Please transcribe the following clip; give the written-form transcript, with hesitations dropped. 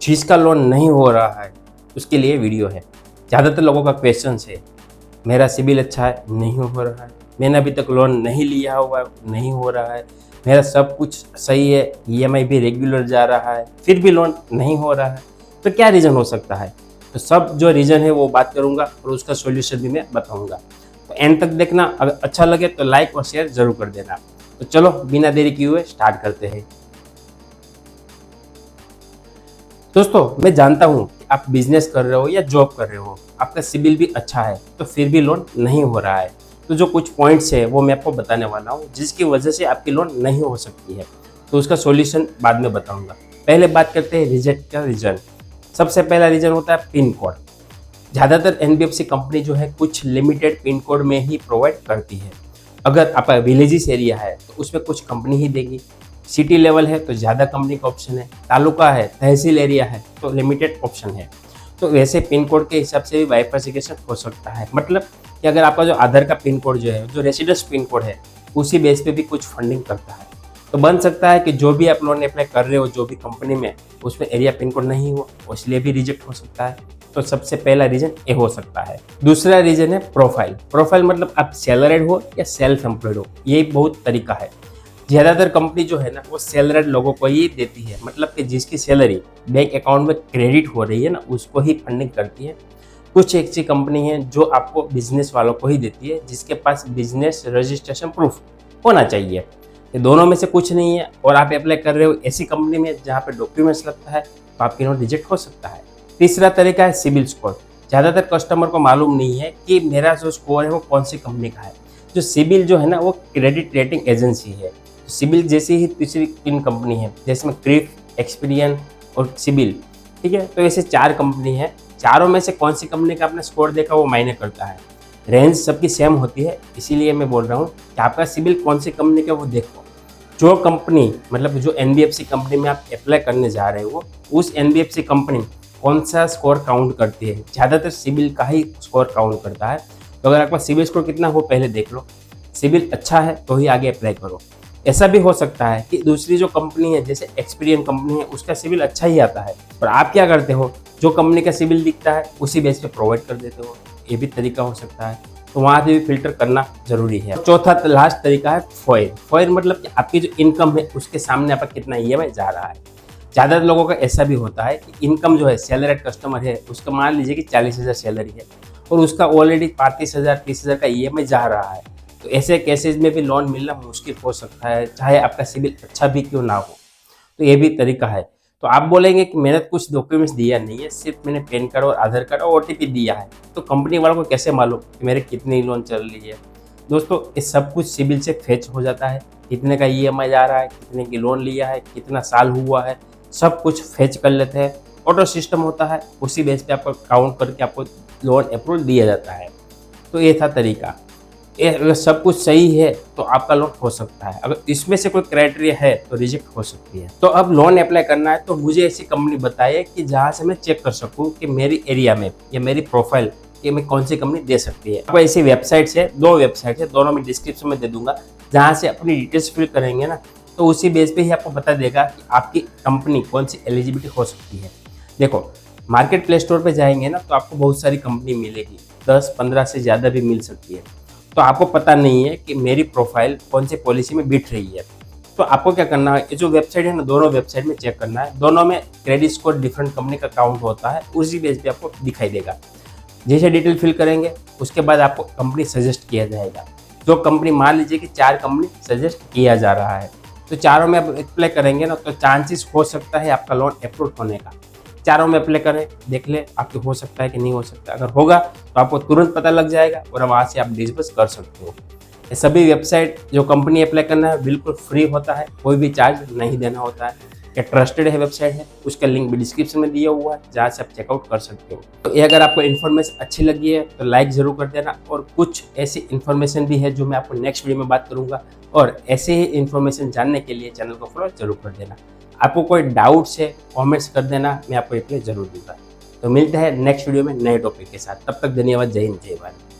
जिसका लोन नहीं हो रहा है उसके लिए वीडियो है। ज़्यादातर लोगों का क्वेश्चन है, मेरा सिबिल अच्छा है, नहीं हो रहा है, मैंने अभी तक लोन नहीं लिया हुआ है, नहीं हो रहा है, मेरा सब कुछ सही है, ईएमआई भी रेगुलर जा रहा है, फिर भी लोन नहीं हो रहा है, तो क्या रीज़न हो सकता है। तो सब जो रीज़न है वो बात करूँगा और उसका सॉल्यूशन भी मैं बताऊँगा। तो एंड तक देखना, अगर अच्छा लगे तो लाइक और शेयर ज़रूर कर देना। तो चलो बिना देरी किए हुए स्टार्ट करते हैं। दोस्तों, मैं जानता हूँ कि आप बिजनेस कर रहे हो या जॉब कर रहे हो, आपका सिबिल भी अच्छा है, तो फिर भी लोन नहीं हो रहा है। तो जो कुछ पॉइंट्स है वो मैं आपको बताने वाला हूँ जिसकी वजह से आपकी लोन नहीं हो सकती है। तो उसका सॉल्यूशन बाद में बताऊंगा। पहले बात करते हैं रिजेक्ट का रीज़न। सबसे पहला रीज़न होता है पिन कोड। ज़्यादातर एनबीएफसी कंपनी जो है कुछ लिमिटेड पिन कोड में ही प्रोवाइड करती है। अगर आपका विलेजेस एरिया है तो उसमें कुछ कंपनी ही देगी, सिटी लेवल है तो ज़्यादा कंपनी का ऑप्शन है, तालुका है, तहसील एरिया है तो लिमिटेड ऑप्शन है। तो वैसे पिन कोड के हिसाब से भी बाइफर्सिकेशन हो सकता है। मतलब कि अगर आपका जो आधार का पिन कोड जो है, जो रेसिडेंस पिन कोड है, उसी बेस पे भी कुछ फंडिंग करता है। तो बन सकता है कि जो भी आप लोन अप्लाई कर रहे हो जो भी कंपनी में, उसमें एरिया पिन कोड नहीं हो, इसलिए भी रिजेक्ट हो सकता है। तो सबसे पहला रीजन ये हो सकता है। दूसरा रीजन है प्रोफाइल। प्रोफाइल मतलब आप सैलरीड हो या सेल्फ एम्प्लॉयड हो, यही बहुत तरीका है। ज़्यादातर कंपनी जो है ना वो सैलरीड लोगों को ही देती है, मतलब कि जिसकी सैलरी बैंक अकाउंट में क्रेडिट हो रही है ना, उसको ही फंडिंग करती है। कुछ ऐसी कंपनी है जो आपको बिजनेस वालों को ही देती है, जिसके पास बिजनेस रजिस्ट्रेशन प्रूफ होना चाहिए। ये दोनों में से कुछ नहीं है और आप अप्लाई कर रहे हो ऐसी कंपनी में जहाँ पे डॉक्यूमेंट्स लगता है, तो आपकी लोन रिजेक्ट हो सकता है। तीसरा तरीका है सिबिल स्कोर। ज़्यादातर कस्टमर को मालूम नहीं है कि मेरा जो स्कोर है वो कौन सी कंपनी का है। जो सिबिल जो है ना वो क्रेडिट रेटिंग एजेंसी है। सिबिल जैसी ही तीसरी 3 कंपनी है, जिसमें क्रिफ, एक्सपीरियन और सिबिल, ठीक है। तो ऐसे 4 कंपनी है। चारों में से कौन सी कंपनी का आपने स्कोर देखा वो मायने करता है। रेंज सबकी सेम होती है, इसीलिए मैं बोल रहा हूँ कि आपका सिबिल कौन सी कंपनी का वो देखो। जो कंपनी, मतलब जो एनबीएफसी कंपनी में आप अप्लाई करने जा रहे हो, उस एनबीएफसी कंपनी कौन सा स्कोर काउंट करती है, ज़्यादातर सिबिल का ही स्कोर काउंट करता है। तो अगर आपका सिबिल स्कोर कितना हो पहले देख लो, सिबिल अच्छा है तो ही आगे अप्लाई करो। ऐसा भी हो सकता है कि दूसरी जो कंपनी है जैसे एक्सपीरियन कंपनी है, उसका सिबिल अच्छा ही आता है, और आप क्या करते हो, जो कंपनी का सिबिल दिखता है उसी बेस पे प्रोवाइड कर देते हो। ये भी तरीका हो सकता है, तो वहाँ से भी फिल्टर करना जरूरी है। चौथा लास्ट तरीका है फॉयर। फॉयर मतलब कि आपकी जो इनकम है उसके सामने आपका कितना ईएमआई जा रहा है। ज़्यादातर लोगों का ऐसा भी होता है कि इनकम जो है, सैलरीड कस्टमर है, उसका मान लीजिए कि 40,000 सैलरी है और उसका ऑलरेडी 35,000 30,000 का ईएमआई जा रहा है। तो ऐसे केसेस में भी लोन मिलना मुश्किल हो सकता है, चाहे आपका सिबिल अच्छा भी क्यों ना हो। तो ये भी तरीका है। तो आप बोलेंगे कि मैंने कुछ डॉक्यूमेंट्स दिया नहीं है, सिर्फ मैंने पैन कार्ड और आधार कार्ड और ओटीपी दिया है, तो कंपनी वालों को कैसे मालूम कि मेरे कितनी लोन चल रही है। दोस्तों, ये सब कुछ सिबिल से फेच हो जाता है। कितने का ईएमआई जा रहा है, कितने की लोन लिया है, कितना साल हुआ है, सब कुछ फेच कर लेते हैं। ऑटो सिस्टम होता है, उसी बेस पे आपको काउंट करके आपको लोन अप्रूवल दिया जाता है। तो ये था तरीका। अगर सब कुछ सही है तो आपका लोन हो सकता है, अगर इसमें से कोई क्राइटेरिया है तो रिजेक्ट हो सकती है। तो अब लोन अप्लाई करना है तो मुझे ऐसी कंपनी बताइए कि जहाँ से मैं चेक कर सकूँ कि मेरी एरिया में या मेरी प्रोफाइल कि मैं कौन सी कंपनी दे सकती है। आपको ऐसी वेबसाइट्स है, 2 वेबसाइट है, दोनों में डिस्क्रिप्शन में दे दूंगा। जहाँ से अपनी डिटेल्स फिल करेंगे ना, तो उसी बेस पे ही आपको बता देगा कि आपकी कंपनी कौन सी एलिजिबिलिटी हो सकती है। देखो, मार्केट प्ले स्टोर पे जाएंगे ना तो आपको बहुत सारी कंपनी मिलेगी, 10-15 से ज़्यादा भी मिल सकती है। तो आपको पता नहीं है कि मेरी प्रोफाइल कौन सी पॉलिसी में बिठ रही है। तो आपको क्या करना है, ये जो वेबसाइट है ना, दोनों वेबसाइट में चेक करना है। दोनों में क्रेडिट स्कोर डिफरेंट कंपनी का काउंट होता है, उसी बेस पे आपको दिखाई देगा। जैसे डिटेल फिल करेंगे उसके बाद आपको कंपनी सजेस्ट किया जाएगा। जो कंपनी, मान लीजिए कि 4 कंपनी सजेस्ट किया जा रहा है, तो चारों में आप अप्लाई करेंगे ना, तो चांसेस हो सकता है आपका लोन अप्रूव होने का। चारों में अप्लाई करें, देख ले आपके हो सकता है कि नहीं हो सकता। अगर होगा तो आपको तुरंत पता लग जाएगा और वहाँ से आप डिस्कस कर सकते हो। ये सभी वेबसाइट जो कंपनी अप्लाई करना है बिल्कुल फ्री होता है, कोई भी चार्ज नहीं देना होता है। ये ट्रस्टेड है वेबसाइट है, उसका लिंक भी डिस्क्रिप्शन में दिया हुआ है, जहाँ से आप चेकआउट कर सकते हो। तो ये अगर आपको इन्फॉर्मेशन अच्छी लगी है तो लाइक ज़रूर कर देना, और कुछ ऐसी इन्फॉर्मेशन भी है जो मैं आपको नेक्स्ट वीडियो में बात करूँगा, और ऐसे ही इन्फॉर्मेशन जानने के लिए चैनल को फॉलो जरूर कर देना। आपको कोई डाउट्स है कमेंट्स कर देना, मैं आपको रिप्लाई जरूर दूंगा। तो मिलते हैं नेक्स्ट वीडियो में नए टॉपिक के साथ। तब तक धन्यवाद। जय हिंद, जय भारत।